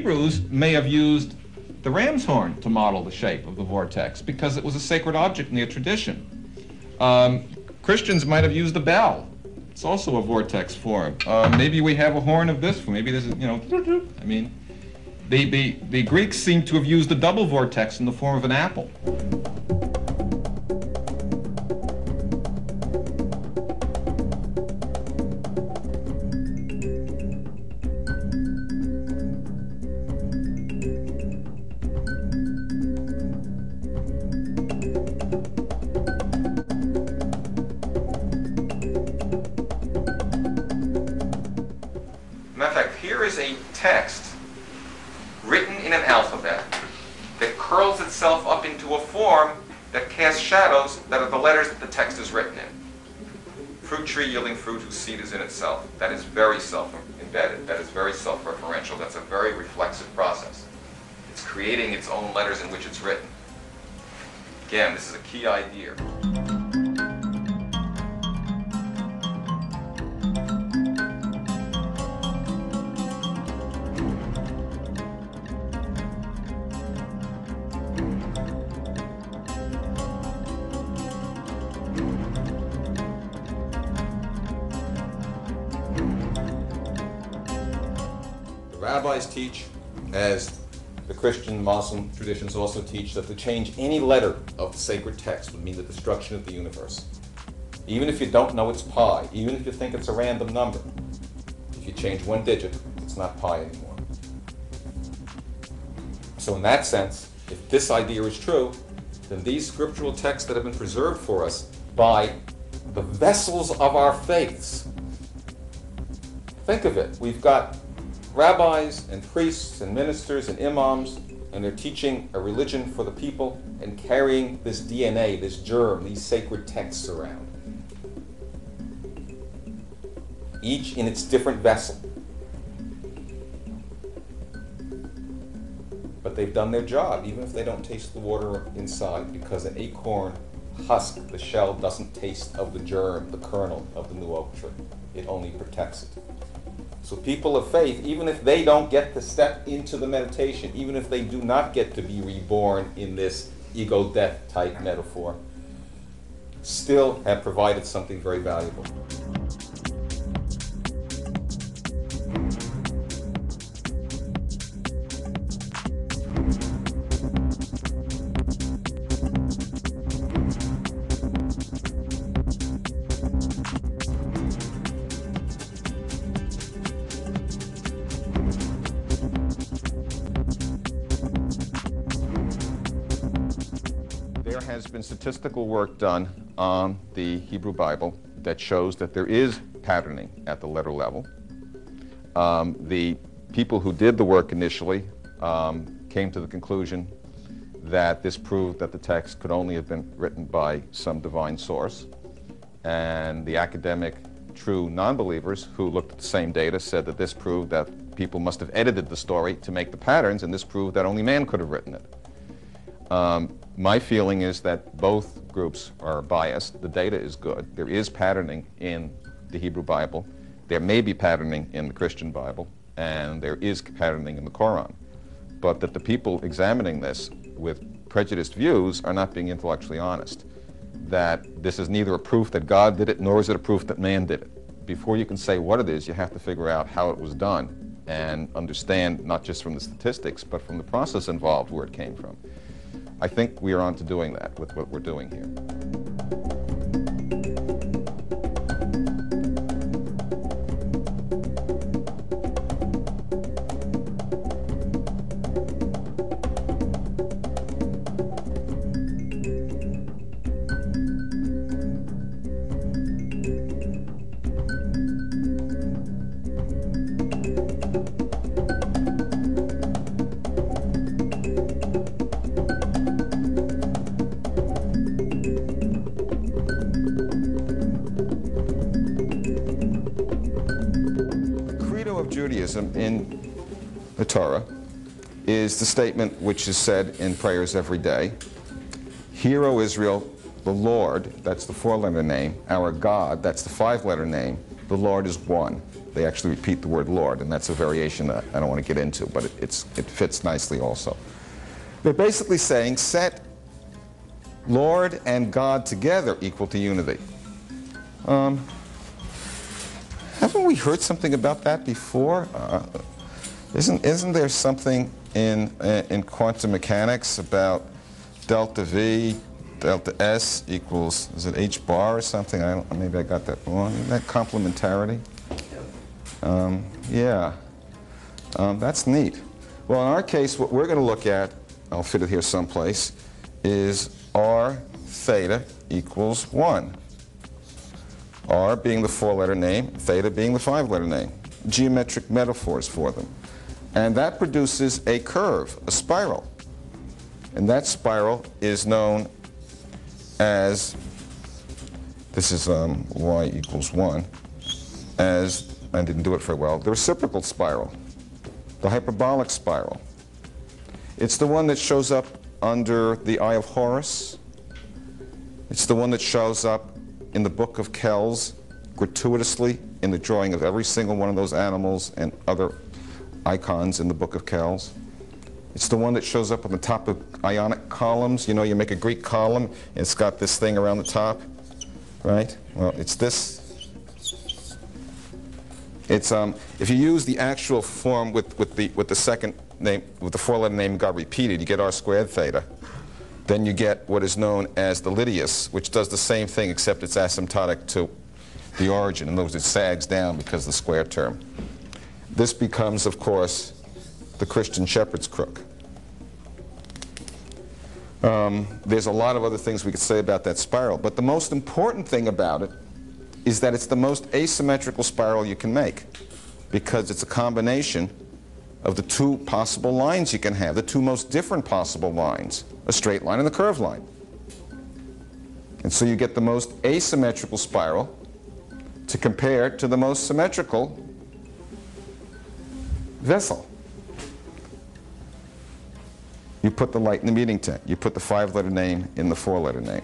Hebrews may have used the ram's horn to model the shape of the vortex because it was a sacred object in their tradition. Christians might have used the bell. It's also a vortex form. Maybe we have a horn of this form. Maybe this is, I mean, the Greeks seem to have used a double vortex in the form of an apple. Matter of fact, here is a text written in an alphabet that curls itself up into a form that casts shadows that are the letters that the text is written in. Fruit tree yielding fruit whose seed is in itself. That is very self-embedded. That is very self-referential. That's a very reflexive process. It's creating its own letters in which it's written. Again, this is a key idea. Rabbis teach, as the Christian Muslim traditions also teach, that to change any letter of the sacred text would mean the destruction of the universe. Even if you don't know it's pi, even if you think it's a random number, if you change one digit, it's not pi anymore. So in that sense, if this idea is true, then these scriptural texts that have been preserved for us by the vessels of our faiths, think of it, we've got rabbis and priests and ministers and imams, and they're teaching a religion for the people and carrying this DNA, this germ, these sacred texts around. Each in its different vessel. But they've done their job, even if they don't taste the water inside, because an acorn husk, the shell, doesn't taste of the germ, the kernel of the new oak tree. It only protects it. So people of faith, even if they don't get to step into the meditation, even if they do not get to be reborn in this ego-death type metaphor, still have provided something very valuable. There has been statistical work done on the Hebrew Bible that shows that there is patterning at the letter level. The people who did the work initially came to the conclusion that this proved that the text could only have been written by some divine source. And the academic, true non-believers who looked at the same data said that this proved that people must have edited the story to make the patterns, and this proved that only man could have written it. My feeling is that both groups are biased. The data is good. There is patterning in the Hebrew Bible. There may be patterning in the Christian Bible, and there is patterning in the Quran. But that the people examining this with prejudiced views are not being intellectually honest. That this is neither a proof that God did it, nor is it a proof that man did it. Before you can say what it is, you have to figure out how it was done and understand, not just from the statistics, but from the process involved, where it came from. I think we are on to doing that with what we're doing here. Judaism in the Torah is the statement which is said in prayers every day. Hear, O Israel, the Lord, that's the four-letter name, our God, that's the five-letter name, the Lord is one. They actually repeat the word Lord, and that's a variation that I don't want to get into, but it fits nicely also. They're basically saying set Lord and God together equal to unity. Haven't we heard something about that before? Isn't there something in quantum mechanics about delta V, delta S equals, is it H bar or something? Maybe I got that wrong. Isn't that complementarity? Yeah. That's neat. Well, in our case, what we're going to look at, I'll fit it here someplace, is R theta equals 1. R being the 4-letter name, theta being the 5-letter name. Geometric metaphors for them. And that produces a curve, a spiral. And that spiral is known as, this is y equals 1, as, I didn't do it very well, the reciprocal spiral, the hyperbolic spiral. It's the one that shows up under the Eye of Horus. It's the one that shows up in the Book of Kells gratuitously in the drawing of every single one of those animals and other icons in the Book of Kells. It's the one that shows up on the top of Ionic columns. You know, you make a Greek column, and it's got this thing around the top, right? Well, it's this. It's if you use the actual form with the second name, with the 4-letter name got repeated, you get R squared theta. Then you get what is known as the Lydius, which does the same thing except it's asymptotic to the origin. In other words, it sags down because of the square term. This becomes, of course, the Christian shepherd's crook. There's a lot of other things we could say about that spiral, but the most important thing about it is that it's the most asymmetrical spiral you can make, because it's a combination of the two possible lines you can have, the two most different possible lines, a straight line and a curved line. And so you get the most asymmetrical spiral to compare to the most symmetrical vessel. You put the light in the meeting tent. You put the 5-letter name in the 4-letter name.